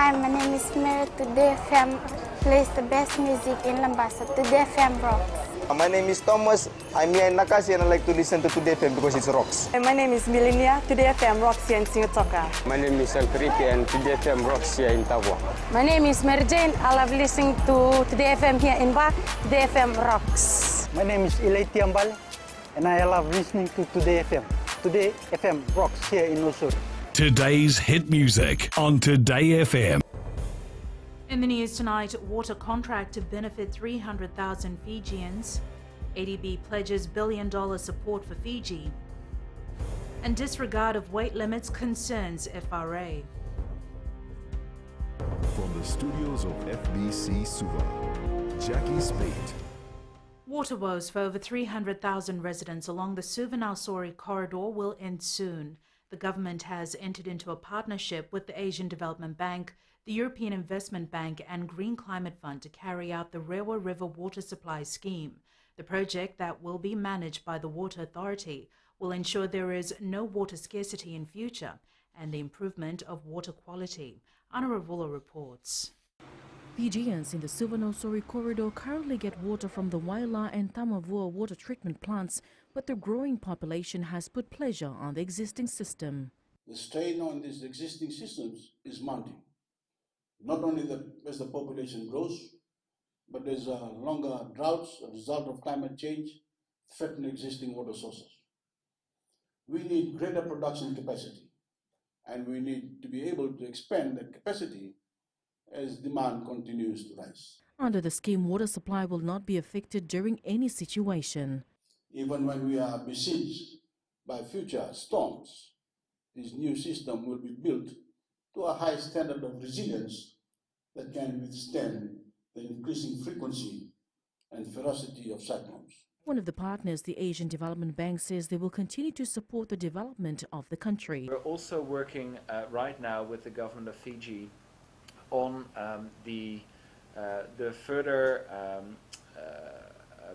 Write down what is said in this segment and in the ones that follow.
Hi, my name is Mary. Today FM plays the best music in Lambasa. Today FM rocks. My name is Thomas. I'm here in Nakasi and I like to listen to Today FM because it rocks. My name is Milenia. Today FM rocks here in Singatoka. My name is Alfriti and Today FM rocks here in Tavua. My name is Mary Jane. I love listening to Today FM here in Ba. Today FM rocks. My name is Ilaiti Ambal and I love listening to Today FM. Today FM rocks here in Osur. Today's hit music on Today FM. In the news tonight, water contract to benefit 300,000 Fijians. ADB pledges $1 billion support for Fiji. And disregard of weight limits concerns FRA. From the studios of FBC Suva, Jackie Spate. Water woes for over 300,000 residents along the Suva-Nausori corridor will end soon. The government has entered into a partnership with the Asian Development Bank, the European Investment Bank and Green Climate Fund to carry out the Rewa River Water Supply Scheme. The project, that will be managed by the Water Authority, will ensure there is no water scarcity in future and the improvement of water quality. Ana Ravula reports. Fijians in the Suva-Nausori corridor currently get water from the Waila and Tamavua water treatment plants, but the growing population has put pressure on the existing system. The strain on these existing systems is mounting. Not only as the population grows, but there's longer droughts, a result of climate change, threaten existing water sources. We need greater production capacity, and we need to be able to expand that capacity as demand continues to rise. Under the scheme, water supply will not be affected during any situation. Even when we are besieged by future storms, this new system will be built to a high standard of resilience that can withstand the increasing frequency and ferocity of cyclones. One of the partners, the Asian Development Bank, says they will continue to support the development of the country. We're also working right now with the government of Fiji on the further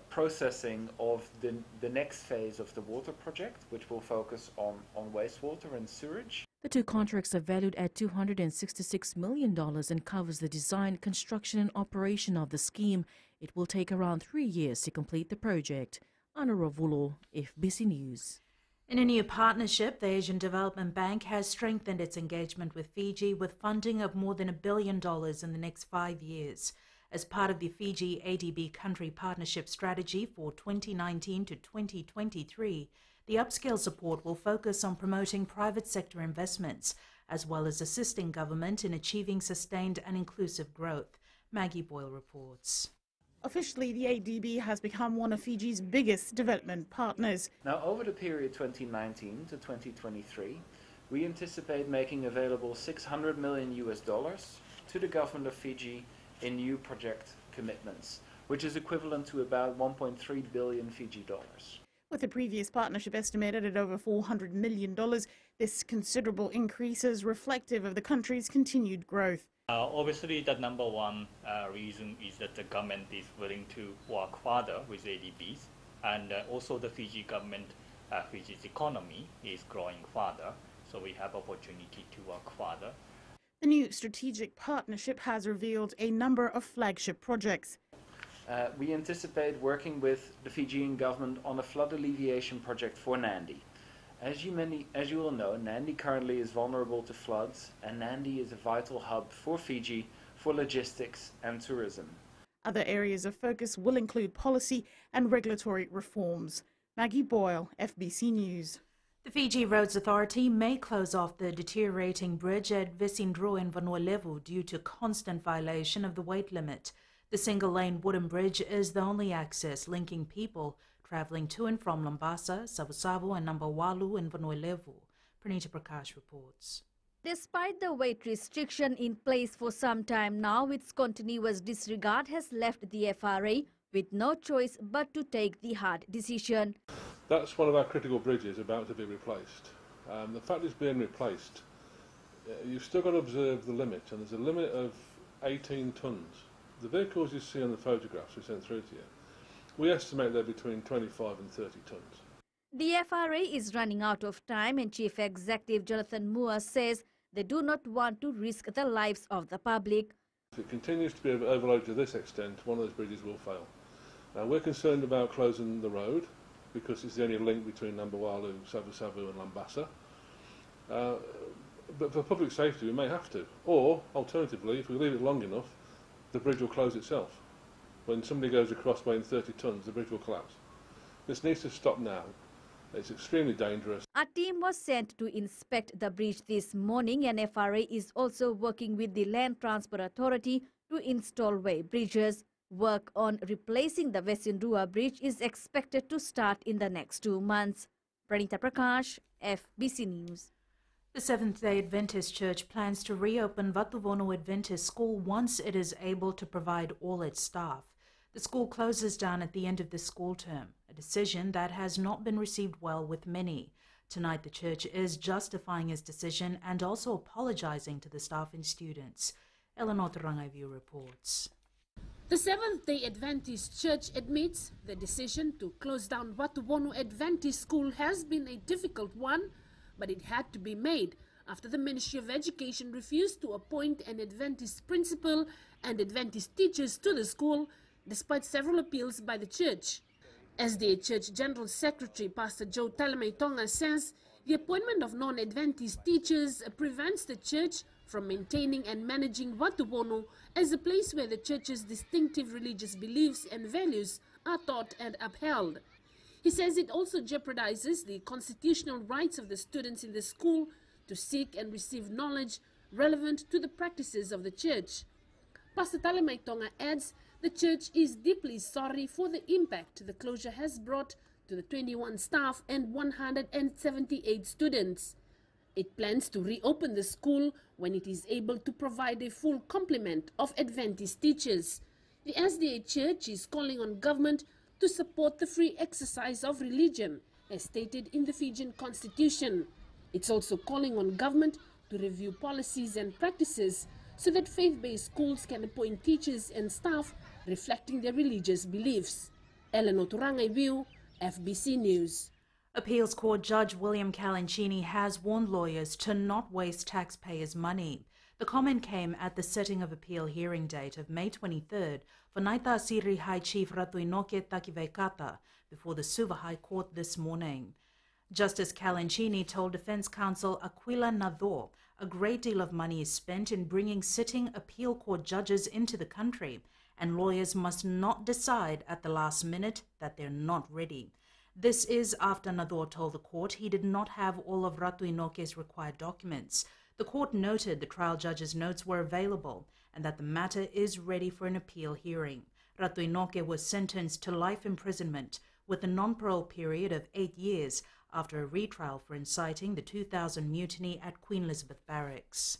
processing of the next phase of the water project, which will focus on wastewater and sewage. The two contracts are valued at $266 million and covers the design, construction and operation of the scheme. It will take around 3 years to complete the project. Ana Ravulo, FBC News. In a new partnership, the Asian Development Bank has strengthened its engagement with Fiji with funding of more than $1 billion in the next 5 years. As part of the Fiji ADB Country Partnership Strategy for 2019 to 2023, the upscale support will focus on promoting private sector investments, as well as assisting government in achieving sustained and inclusive growth. Maggie Boyle reports. Officially, the ADB has become one of Fiji's biggest development partners. Now, over the period 2019 to 2023, we anticipate making available $600 million to the government of Fiji in new project commitments, which is equivalent to about 1.3 billion Fiji dollars. With the previous partnership estimated at over $400 million, this considerable increase is reflective of the country's continued growth. Obviously, the number one reason is that the government is willing to work further with ADBs, and also the Fiji government, Fiji's economy is growing further, so we have opportunity to work further. The new strategic partnership has revealed a number of flagship projects. We anticipate working with the Fijian government on a flood alleviation project for Nadi. As you all know, Nadi currently is vulnerable to floods, and Nadi is a vital hub for Fiji for logistics and tourism. Other areas of focus will include policy and regulatory reforms. Maggie Boyle, FBC News. The Fiji Roads Authority may close off the deteriorating bridge at Vesindro in Vanuatu due to constant violation of the weight limit. The single-lane wooden bridge is the only access linking people travelling to and from Lambasa, Savusavu and Nambawalu in Vanuatu. Pranita Prakash reports. Despite the weight restriction in place for some time now, its continuous disregard has left the FRA with no choice but to take the hard decision. That's one of our critical bridges about to be replaced. The fact it's being replaced, you've still got to observe the limit, and there's a limit of 18 tonnes. The vehicles you see on the photographs we sent through to you, we estimate they're between 25 and 30 tonnes. The FRA is running out of time, and Chief Executive Jonathan Moore says they do not want to risk the lives of the public. If it continues to be overloaded to this extent, one of those bridges will fail. Now, we're concerned about closing the road because it's the only link between Nambuwalu, Savu and Lambasa. But for public safety, we may have to. Or, alternatively, if we leave it long enough, the bridge will close itself. When somebody goes across weighing 30 tonnes, the bridge will collapse. This needs to stop now. It's extremely dangerous. A team was sent to inspect the bridge this morning, and FRA is also working with the Land Transport Authority to install weigh bridges. Work on replacing the Vesindua Bridge is expected to start in the next 2 months. Pranita Prakash, FBC News. The Seventh-day Adventist Church plans to reopen Vatuvono Adventist School once it is able to provide all its staff. The school closes down at the end of the school term, a decision that has not been received well with many. Tonight, the church is justifying its decision and also apologizing to the staff and students. Eleanor Turangaivu reports. The Seventh-day Adventist Church admits the decision to close down Vatuvono Adventist School has been a difficult one, but it had to be made after the Ministry of Education refused to appoint an Adventist principal and Adventist teachers to the school, despite several appeals by the church. SDA Church General Secretary Pastor Joe Talamaitonga says the appointment of non-Adventist teachers prevents the church from maintaining and managing Vatuvono as a place where the church's distinctive religious beliefs and values are taught and upheld. He says it also jeopardizes the constitutional rights of the students in the school to seek and receive knowledge relevant to the practices of the church. Pastor Talamaitonga adds the church is deeply sorry for the impact the closure has brought to the 21 staff and 178 students. It plans to reopen the school when it is able to provide a full complement of Adventist teachers. The SDA Church is calling on government to support the free exercise of religion, as stated in the Fijian Constitution. It's also calling on government to review policies and practices so that faith-based schools can appoint teachers and staff reflecting their religious beliefs. Eleanor Turangaivu, FBC News. Appeals Court Judge William Calancini has warned lawyers to not waste taxpayers' money. The comment came at the setting of appeal hearing date of May 23rd for Naitasiri High Chief Ratuinoke Takivaikata before the Suva High Court this morning. Justice Calancini told Defense Counsel Aquila Nador a great deal of money is spent in bringing sitting appeal court judges into the country, and lawyers must not decide at the last minute that they're not ready. This is after Nador told the court he did not have all of Ratuinoke's required documents. The court noted the trial judge's notes were available and that the matter is ready for an appeal hearing. Ratuinoke was sentenced to life imprisonment with a non-parole period of 8 years after a retrial for inciting the 2000 mutiny at Queen Elizabeth Barracks.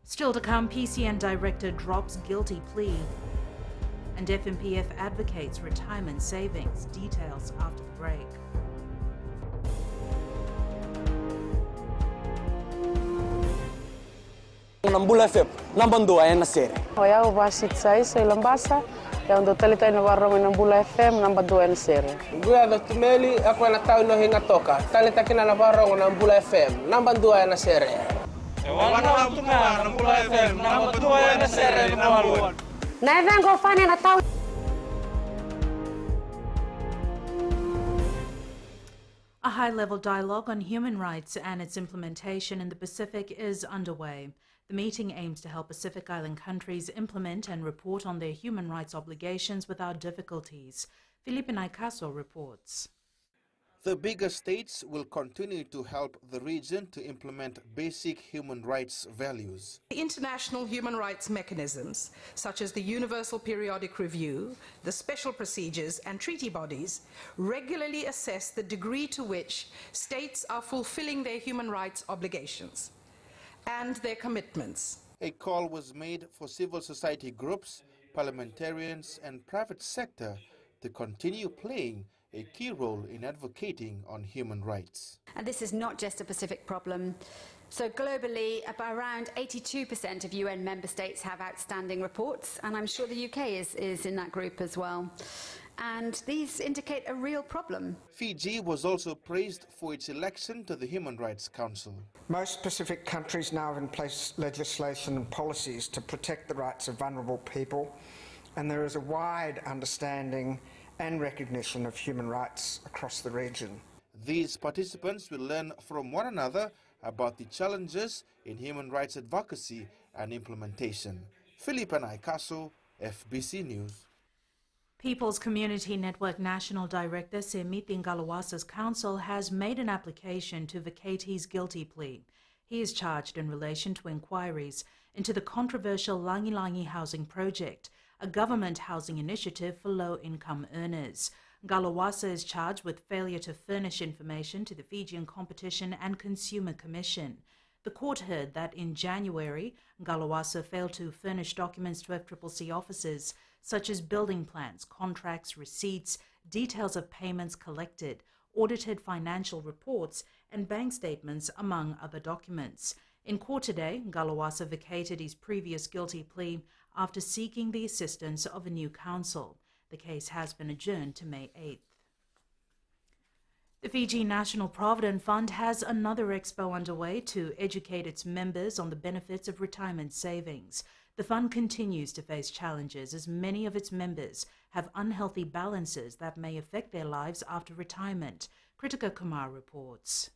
Still to come, PCN director drops guilty plea. And FMPF advocates retirement savings. Details after the break. Nambula FM, nambandua ya nasere. Oya uvasit sai sai Lambasa, ya ndo talita ina warong Nambula FM nambandua ya nasere. Guya do tumeli ako na tao no hinga toka. Talita kina na warong Nambula FM, nambandua ya nasere. Wana tuma Nambula FM, nambandua ya nasere nawaluan. Na vengo fani na tao. A high-level dialogue on human rights and its implementation in the Pacific is underway. The meeting aims to help Pacific Island countries implement and report on their human rights obligations without difficulties. Felipe Naikaso reports. The bigger states will continue to help the region to implement basic human rights values. The international human rights mechanisms, such as the Universal Periodic Review, the special procedures and treaty bodies, regularly assess the degree to which states are fulfilling their human rights obligations and their commitments. A call was made for civil society groups, parliamentarians and private sector to continue playing a key role in advocating on human rights. And this is not just a Pacific problem. So globally, around 82% of UN member states have outstanding reports, and I'm sure the UK is in that group as well. and these indicate a real problem. Fiji was also praised for its election to the Human Rights Council. Most Pacific countries now have in place legislation and policies to protect the rights of vulnerable people, and there is a wide understanding and recognition of human rights across the region. These participants will learn from one another about the challenges in human rights advocacy and implementation. Philip Naikaso, FBC News. People's Community Network National Director Semiti Ngalawasa's counsel has made an application to vacate his guilty plea. He is charged in relation to inquiries into the controversial Langi Langi housing project, a government housing initiative for low-income earners. Ngalawasa is charged with failure to furnish information to the Fijian Competition and Consumer Commission. The court heard that in January, Ngalawasa failed to furnish documents to FCCC officers, such as building plans, contracts, receipts, details of payments collected, audited financial reports, and bank statements, among other documents. In court today, Ngalawasa vacated his previous guilty plea after seeking the assistance of a new counsel. The case has been adjourned to May 8th. The Fiji National Provident Fund has another expo underway to educate its members on the benefits of retirement savings. The fund continues to face challenges as many of its members have unhealthy balances that may affect their lives after retirement. Kritika Kumar reports.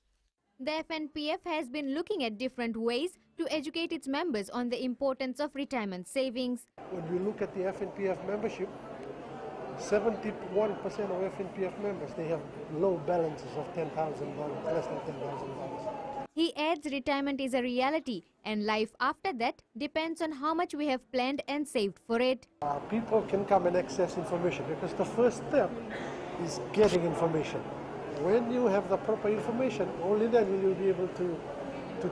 The FNPF has been looking at different ways to educate its members on the importance of retirement savings. When we look at the FNPF membership, 71% of FNPF members, they have low balances of $10,000, less than $10,000. He adds retirement is a reality and life after that depends on how much we have planned and saved for it. People can come and access information because the first step is getting information. When you have the proper information, only then will you be able to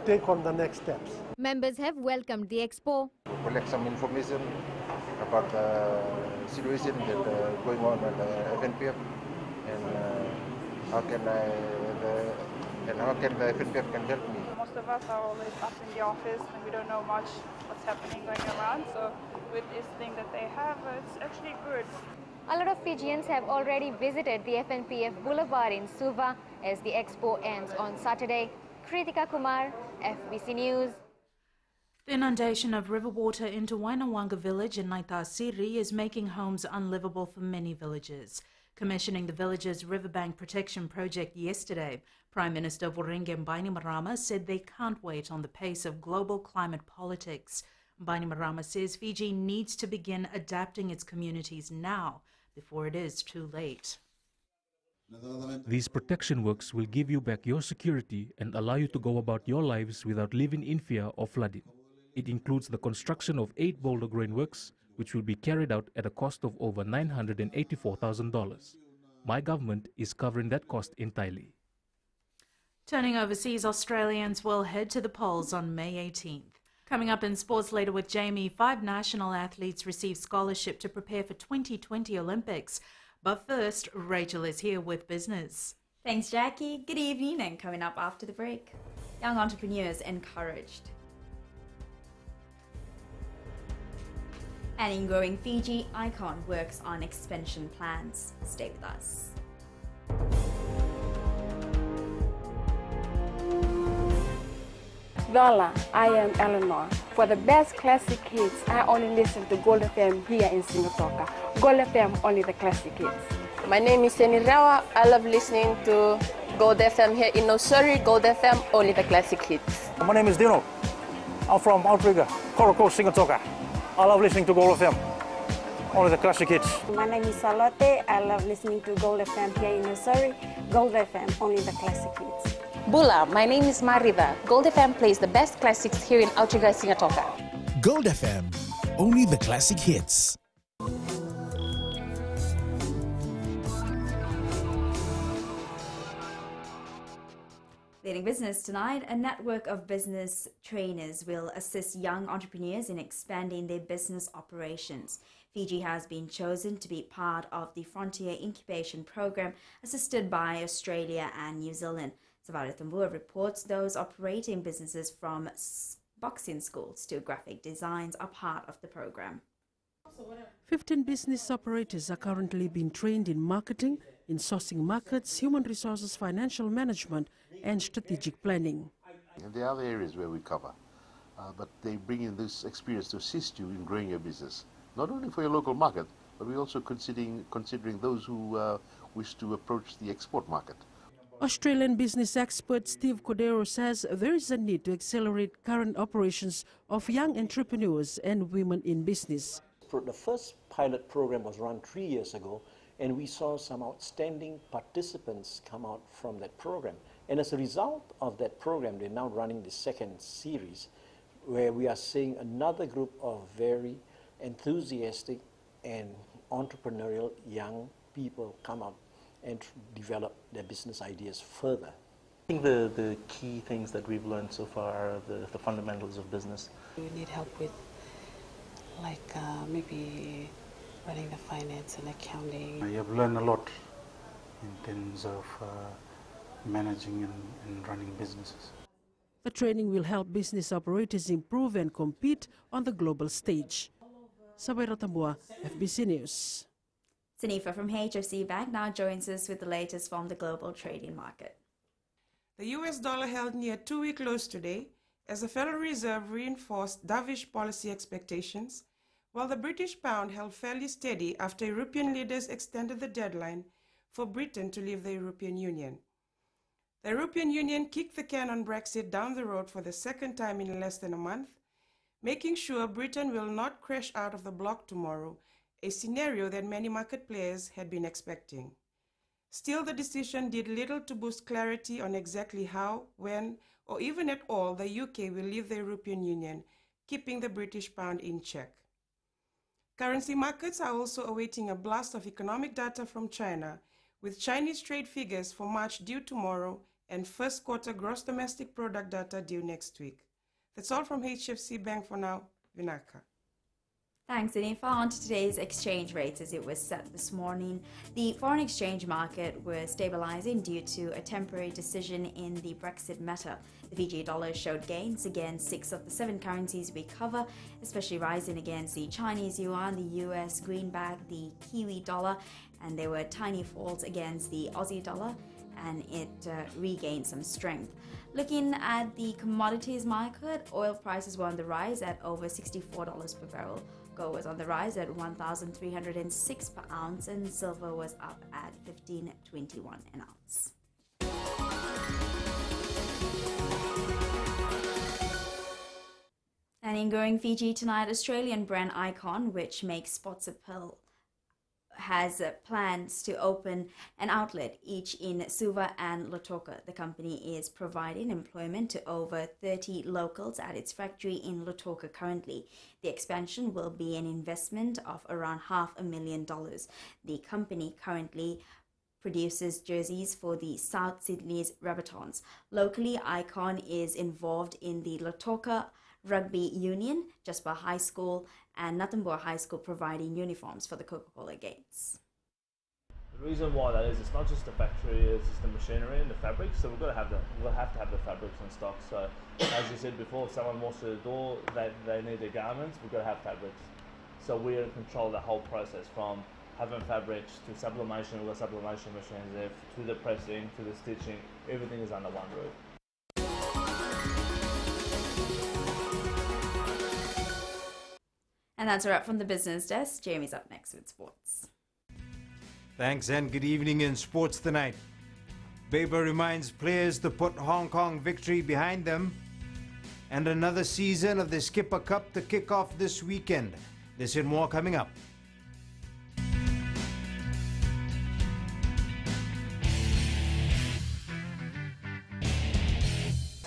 take on the next steps. Members have welcomed the expo. Collect some information about the situation that going on at the FNPF and how can the FNPF can help me. Most of us are always up in the office and we don't know much what's happening going around. So with this thing that they have, it's actually good. A lot of Fijians have already visited the FNPF Boulevard in Suva as the expo ends on Saturday. Kritika Kumar, FBC News. The inundation of river water into Wainawanga village in Naitasiri is making homes unlivable for many villagers. Commissioning the village's riverbank protection project yesterday, Prime Minister Voreqe Bainimarama said they can't wait on the pace of global climate politics. Bainimarama says Fiji needs to begin adapting its communities now, before it is too late. These protection works will give you back your security and allow you to go about your lives without living in fear of flooding. It includes the construction of 8 boulder grain works, which will be carried out at a cost of over $984,000. My government is covering that cost entirely. Turning overseas, Australians will head to the polls on May 18th. Coming up in sports later with Jamie, 5 national athletes receive scholarship to prepare for 2020 Olympics. But first, Rachel is here with business. Thanks, Jackie. Good evening, and coming up after the break, young entrepreneurs encouraged. And in growing Fiji, Icon works on expansion plans. Stay with us. Lola, I am Eleanor. For the best classic hits, I only listen to Gold FM here in Singatoka. Gold FM, only the classic hits. My name is Seni Rawa. I love listening to Gold FM here in Nosuri. Gold FM, only the classic hits. My name is Dino. I'm from Outrigger, Coral Coast, Singatoka. I love listening to Gold FM, only the classic hits. My name is Salote. I love listening to Gold FM here in Nosuri. Gold FM, only the classic hits. Bula, my name is Mariva. Gold FM plays the best classics here in Outrigger, Singatoka. Gold FM, only the classic hits. Leading Business tonight, a network of business trainers will assist young entrepreneurs in expanding their business operations. Fiji has been chosen to be part of the Frontier Incubation Program assisted by Australia and New Zealand. Savara Tambua reports those operating businesses from boxing schools to graphic designs are part of the program. 15 business operators are currently being trained in marketing, in sourcing markets, human resources, financial management, and strategic planning. And there are other areas where we cover, but they bring in this experience to assist you in growing your business, not only for your local market, but we're also considering those who wish to approach the export market. Australian business expert Steve Cordero says there is a need to accelerate current operations of young entrepreneurs and women in business. The first pilot program was run 3 years ago, and we saw some outstanding participants come out from that program. And as a result of that program, they're now running the second series, where we are seeing another group of very enthusiastic and entrepreneurial young people come out and develop their business ideas further. I think the key things that we've learned so far are the fundamentals of business. We need help with maybe running the finance and accounting. You have learned a lot in terms of managing and running businesses. The training will help business operators improve and compete on the global stage. Sabaira Tambua, FBC News. Sanifa from HFC Bank now joins us with the latest from the global trading market. The US dollar held near two-week lows today as the Federal Reserve reinforced dovish policy expectations, while the British pound held fairly steady after European leaders extended the deadline for Britain to leave the European Union. The European Union kicked the can on Brexit down the road for the second time in less than a month, making sure Britain will not crash out of the bloc tomorrow, a scenario that many market players had been expecting. Still, the decision did little to boost clarity on exactly how, when, or even at all the UK will leave the European Union, keeping the British pound in check. Currency markets are also awaiting a blast of economic data from China, with Chinese trade figures for March due tomorrow and first quarter gross domestic product data due next week. That's all from HFC Bank for now. Vinaka. Thanks, Anifa. On to today's exchange rates as it was set this morning. The foreign exchange market was stabilizing due to a temporary decision in the Brexit matter. The Fiji dollar showed gains against 6 of the 7 currencies we cover, especially rising against the Chinese yuan, the US greenback, the Kiwi dollar, and there were tiny falls against the Aussie dollar, and it regained some strength. Looking at the commodities market, oil prices were on the rise at over $64 per barrel. Gold was on the rise at $1,306 per ounce, and silver was up at $15.21 an ounce. And in Going Fiji tonight, Australian brand Icon, which makes sports apparel, has plans to open an outlet each in Suva and Lautoka. The company is providing employment to over 30 locals at its factory in Lautoka currently. The expansion will be an investment of around $500,000. The company currently produces jerseys for the South Sydney's Rabbitohs. Locally, Icon is involved in the Lautoka Rugby Union, Jasper High School and Nuttambua High School providing uniforms for the Coca-Cola games. The reason why that is, it's not just the factory, it's just the machinery and the fabrics. So we'll have to have the fabrics in stock. So as you said before, if someone walks through the door, they need their garments, we've got to have fabrics. So we're in control of the whole process, from having fabrics to sublimation, we've got sublimation machines there, to the pressing, to the stitching, everything is under one roof. And that's a wrap from the business desk. Jamie's up next with sports. Thanks and good evening in sports tonight. Baber reminds players to put Hong Kong victory behind them. And another season of the Skipper Cup to kick off this weekend. This and more coming up.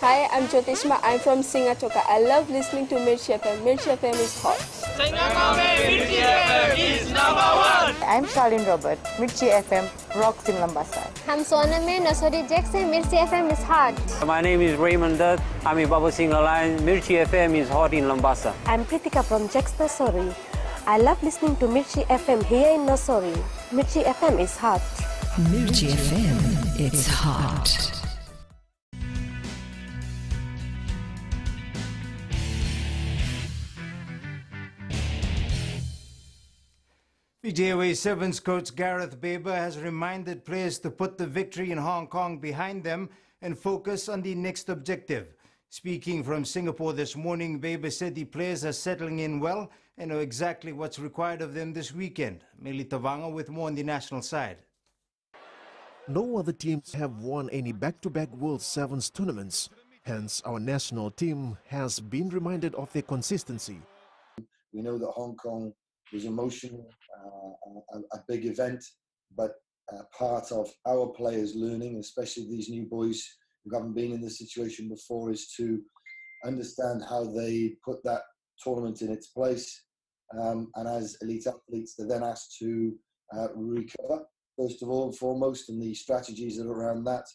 Hi, I'm Jyotishma. I'm from Singatoka. I love listening to Mirchi FM. Mirchi FM is hot. Mirchi FM is #1. I'm Charlene Robert. Mirchi FM rocks in Lambasa. I'm Soname Nasori Jackson. Mirchi FM is hot. My name is Raymond Dutt. I'm in Baba Singh Alliance. Mirchi FM is hot in Lambasa. I'm Pritika from Jax Nasori. I love listening to Mirchi FM here in Nasori. Mirchi FM is hot. Mirchi FM, it's hot. Fiji Airways Sevens coach Gareth Baber has reminded players to put the victory in Hong Kong behind them and focus on the next objective. Speaking from Singapore this morning, Baber said the players are settling in well and know exactly what's required of them this weekend. Meli Tavanga with more on the national side. No other teams have won any back-to-back World Sevens tournaments. Hence, our national team has been reminded of their consistency. We know that Hong Kong was emotional, a big event, but part of our players learning, especially these new boys who haven't been in this situation before, is to understand how they put that tournament in its place. And as elite athletes, they're then asked to recover, first of all and foremost, and the strategies that are around that,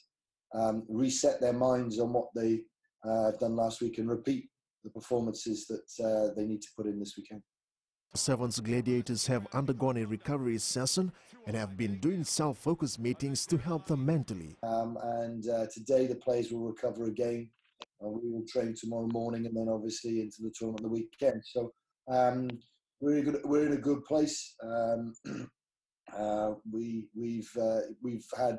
reset their minds on what they have done last week and repeat the performances that they need to put in this weekend. Sevens Gladiators have undergone a recovery session and have been doing self-focused meetings to help them mentally. Today the players will recover again. We will train tomorrow morning and then obviously into the tournament the weekend. So we're in a good place. We've had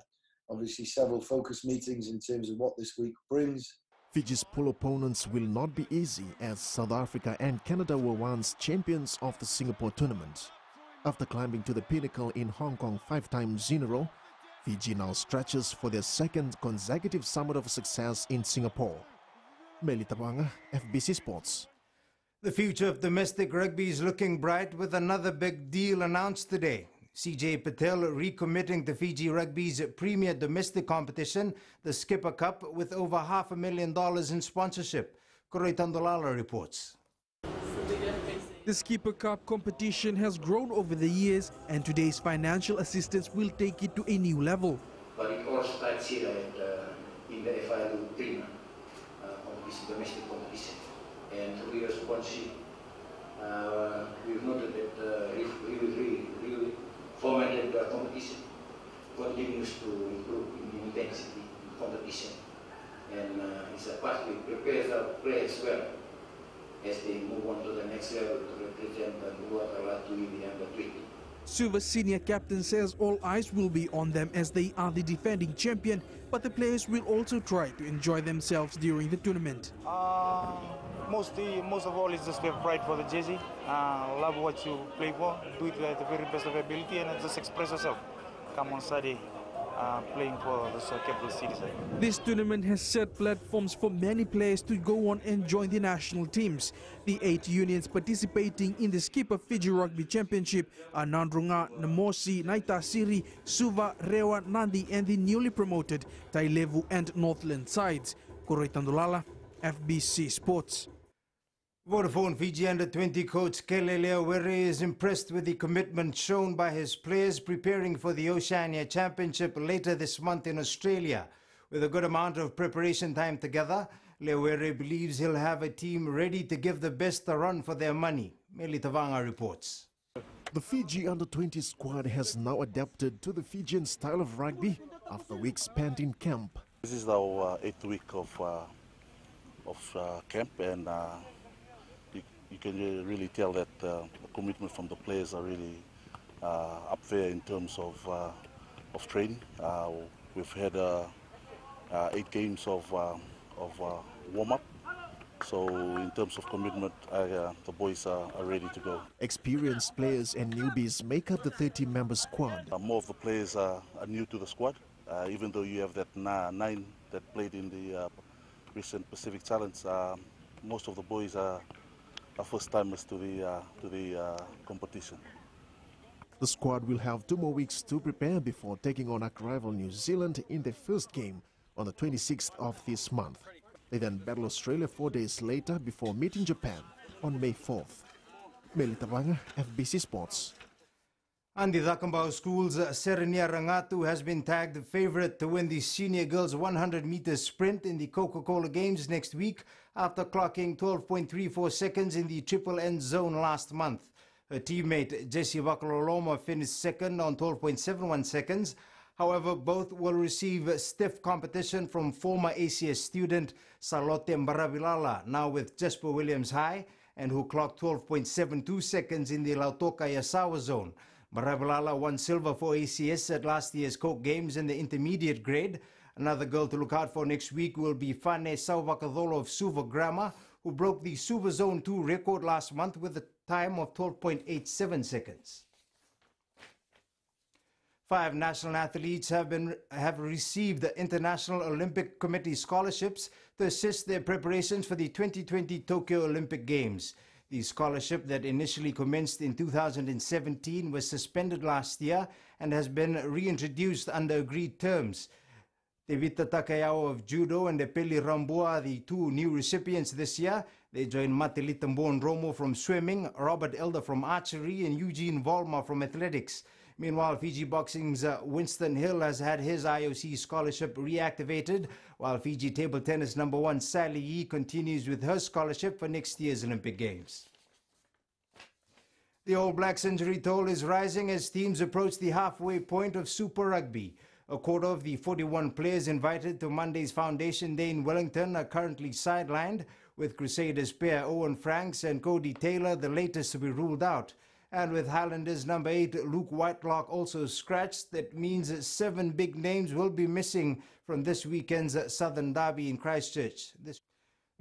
obviously several focus meetings in terms of what this week brings. Fiji's pool opponents will not be easy, as South Africa and Canada were once champions of the Singapore tournament. After climbing to the pinnacle in Hong Kong 5 times in a row, Fiji now stretches for their second consecutive summit of success in Singapore. Meli Tabanga, FBC Sports. The future of domestic rugby is looking bright with another big deal announced today. CJ Patel recommitting to Fiji Rugby's premier domestic competition, the Skipper Cup, with over $500,000 in sponsorship. Koroi Tandolala reports. The Skipper Cup competition has grown over the years, and today's financial assistance will take it to a new level. But it all starts here in the FIU premier competition, domestic competition. And we are sponsoring. We've noted that really formatted the competition continues to improve in intensity in competition, and it's a part we prepare our players well as they move on to the next level to represent Nuwata to in the under 20. Suva's senior captain says all eyes will be on them as they are the defending champion, but the players will also try to enjoy themselves during the tournament. Most of all is just have pride for the jersey. Love what you play for, do it at the very best of ability, and just express yourself. Come on Saturday, playing for the capital city. This tournament has set platforms for many players to go on and join the national teams. The 8 unions participating in the Skipper Fiji Rugby Championship are Nandrunga, Namosi, Naitasiri, Suva, Rewa, Nandi, and the newly promoted Tailevu and Northland sides. Koroi Tandolala, FBC Sports. Vodafone Fiji Under-20 coach Kelele Leawere is impressed with the commitment shown by his players preparing for the Oceania Championship later this month in Australia. With a good amount of preparation time together, Leawere believes he'll have a team ready to give the best a run for their money. Meli Tavanga reports. The Fiji Under-20 squad has now adapted to the Fijian style of rugby after weeks spent in camp. This is our 8th week of camp, and you can really tell that the commitment from the players are really up there in terms of training. We've had 8 games of warm-up, so in terms of commitment, the boys are ready to go. Experienced players and newbies make up the 30-member squad. More of the players are new to the squad, even though you have that 9 that played in the recent Pacific Challenge. Most of the boys are first-timers to the competition. The squad will have 2 more weeks to prepare before taking on arch rival New Zealand in their first game on the 26th of this month. They then battle Australia 4 days later before meeting Japan on May 4th. Meli Tabanga, FBC Sports. Andi Dakambao School's Serenia Rangatu has been tagged the favorite to win the senior girls 100-meter sprint in the Coca-Cola Games next week after clocking 12.34 seconds in the triple end zone last month. Her teammate Jessie Bakaloloma finished second on 12.71 seconds. However, both will receive stiff competition from former ACS student Salote Mbarabilala, now with Jasper Williams High, and who clocked 12.72 seconds in the Lautoka Yasawa zone. Marabalala won silver for ACS at last year's Coke Games in the intermediate grade. Another girl to look out for next week will be Fane Sauvakadolo of Suva Grammar, who broke the Suva Zone 2 record last month with a time of 12.87 seconds. 5 national athletes have received the International Olympic Committee scholarships to assist their preparations for the 2020 Tokyo Olympic Games. The scholarship that initially commenced in 2017 was suspended last year and has been reintroduced under agreed terms. Tevita Takayao of Judo and Epeli Rambua are the 2 new recipients this year. They join Matelita Mbon-Romo from swimming, Robert Elder from archery, and Eugene Volma from athletics. Meanwhile, Fiji Boxing's Winston Hill has had his IOC scholarship reactivated, while Fiji table tennis number 1 Sally Yee continues with her scholarship for next year's Olympic Games. The All Blacks injury toll is rising as teams approach the halfway point of Super Rugby. A quarter of the 41 players invited to Monday's Foundation Day in Wellington are currently sidelined, with Crusaders pair Owen Franks and Cody Taylor the latest to be ruled out. And with Highlanders number 8 Luke Whitelock also scratched, that means 7 big names will be missing from this weekend's Southern Derby in Christchurch. This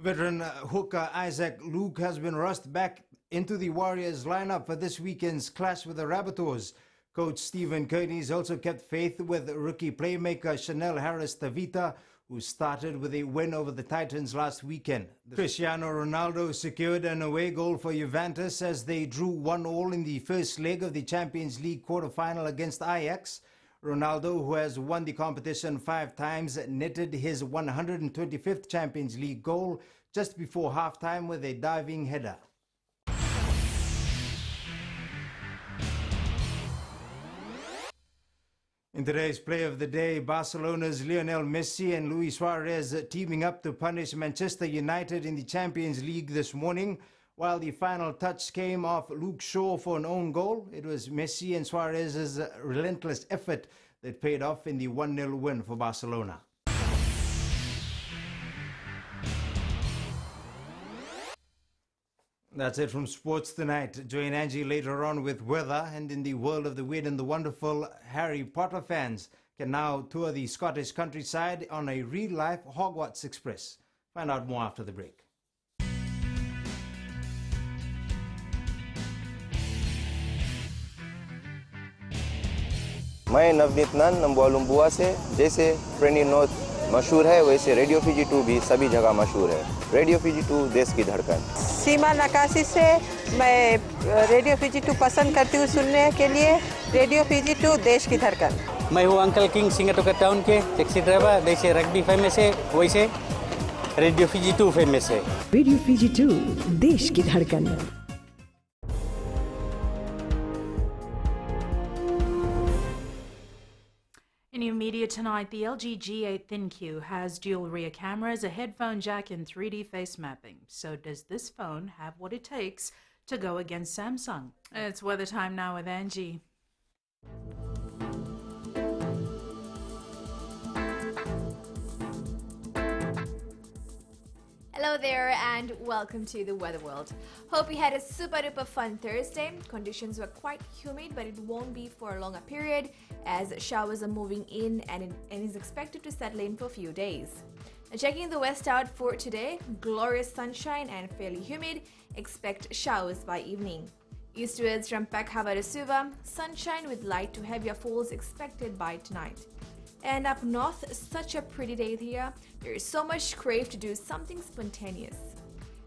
veteran hooker Isaac Luke has been rushed back into the Warriors lineup for this weekend's clash with the Rabbitohs. Coach Stephen Kearney's also kept faith with rookie playmaker Chanel Harris-Tavita, who started with a win over the Titans last weekend. Cristiano Ronaldo secured an away goal for Juventus as they drew 1-1 in the first leg of the Champions League quarter-final against Ajax. Ronaldo, who has won the competition 5 times, netted his 125th Champions League goal just before halftime with a diving header. In today's play of the day, Barcelona's Lionel Messi and Luis Suarez teaming up to punish Manchester United in the Champions League this morning. While the final touch came off Luke Shaw for an own goal, it was Messi and Suarez's relentless effort that paid off in the 1-0 win for Barcelona. That's it from Sports Tonight. Join Angie later on with weather, and in the world of the weird and the wonderful, Harry Potter fans can now tour the Scottish countryside on a real-life Hogwarts Express. Find out more after the break. मैं नवनीत नंद नंबुआ से जैसे प्रेनी note मशहूर है वैसे radio Fiji 2 भी सभी जगह मशहूर है। रेडियो फीजी 2 देश की धड़कन। सीमा नकाशी से मैं रेडियो फीजी 2 पसंद करती हूँ सुनने के लिए। रेडियो फीजी 2 देश की धड़कन। मैं हूँ अंकल किंग सिंगाटोका टाउन के टैक्सी ड्राइवर। जैसे रग्बी फेमस है वैसे रेडियो फीजी 2 फेमस है। रेडियो फीजी 2 देश की धड़कन। In new media tonight, the LG G8 ThinQ has dual rear cameras, a headphone jack, and 3D face mapping. So does this phone have what it takes to go against Samsung? It's weather time now with Angie. Hello there and welcome to the Weather World. Hope you had a super duper fun Thursday. Conditions were quite humid, but it won't be for a longer period as showers are moving in and is expected to settle in for a few days. Now, checking the west out for today, glorious sunshine and fairly humid. Expect showers by evening. Eastwards from Pekhava to Suva, sunshine with light to heavier falls expected by tonight. And up north, such a pretty day here. There is so much crave to do something spontaneous.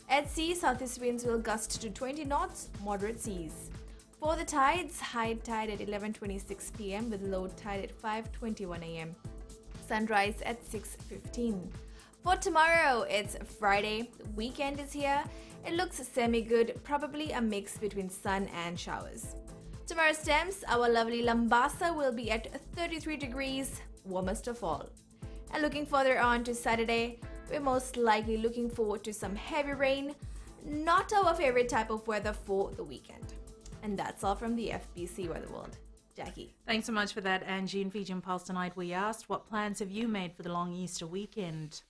At sea, southeast winds will gust to 20 knots, moderate seas. For the tides, high tide at 11:26 p.m. with low tide at 5:21 a.m. Sunrise at 6:15. For tomorrow, it's Friday. The weekend is here. It looks semi-good, probably a mix between sun and showers. Tomorrow's temps, our lovely Lambasa will be at 33 degrees, warmest of all. And looking further on to Saturday, we're most likely looking forward to some heavy rain, not our favorite type of weather for the weekend. And that's all from the FBC Weather World. Jackie. Thanks so much for that, Angie. In Fiji Pulse tonight, we asked, what plans have you made for the long Easter weekend?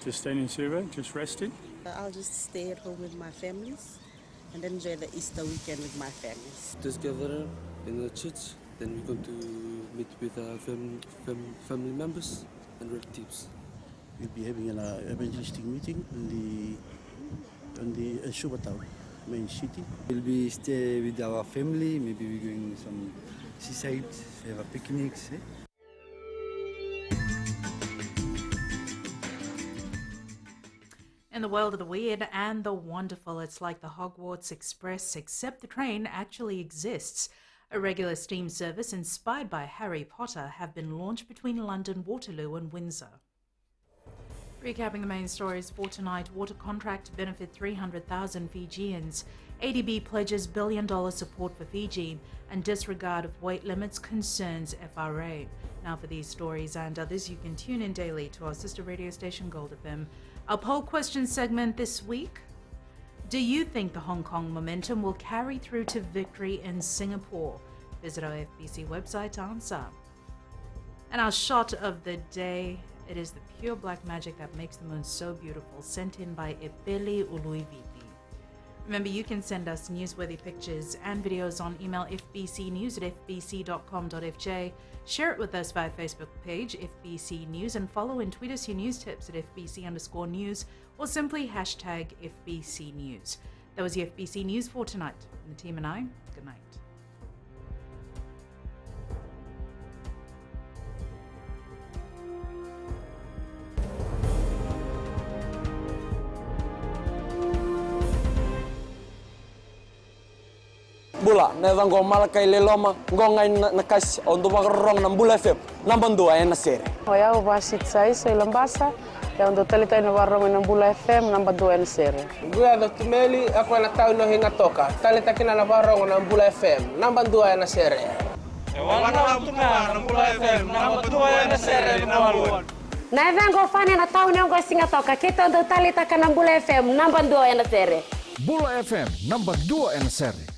Just staying in Suva, just resting. I'll just stay at home with my families and enjoy the Easter weekend with my families. Just gather in the church, then we're going to meet with our family members and relatives. We'll be having an evangelistic meeting in Suva town, main city. We'll be stay with our family. Maybe we're going some seaside, have a picnic. In the world of the weird and the wonderful, it's like the Hogwarts Express, except the train actually exists. A regular steam service inspired by Harry Potter have been launched between London Waterloo and Windsor. Recapping the main stories for tonight, water contract to benefit 300,000 Fijians. ADB pledges $1 billion support for Fiji, and disregard of weight limits concerns FRA. Now for these stories and others, you can tune in daily to our sister radio station Gold FM. Our poll question segment this week: do you think the Hong Kong momentum will carry through to victory in Singapore? Visit our FBC website to answer. And our shot of the day, it is the pure black magic that makes the moon so beautiful, sent in by Epeli Uluiviti. Remember, you can send us newsworthy pictures and videos on email fbcnews@fbc.com.fj. Share it with us via Facebook page FBC News, and follow and tweet us your news tips at FBC_news, or simply hashtag FBC News. That was the FBC News for tonight. And the team and I, good night. Bula, neva ngo malakai leloma ngo ngai nakas ondo magrong na Bula FM nambang 2 na sere. Hoya ubasit sai lambasa ya ondo talita na warong na Bula FM nambang 2 na sere. Gua do tumeli ako na tao no hinga toka. Talita kina na warong na Bula FM nambang 2 na sere. Wana tunga na Bula FM nambang 2 na sere nawaluan. Na vengo fane na tao ngo singa toka. Kita ondo talita kana Bula FM nambang 2 na sere. Bula FM nambang 2 na sere.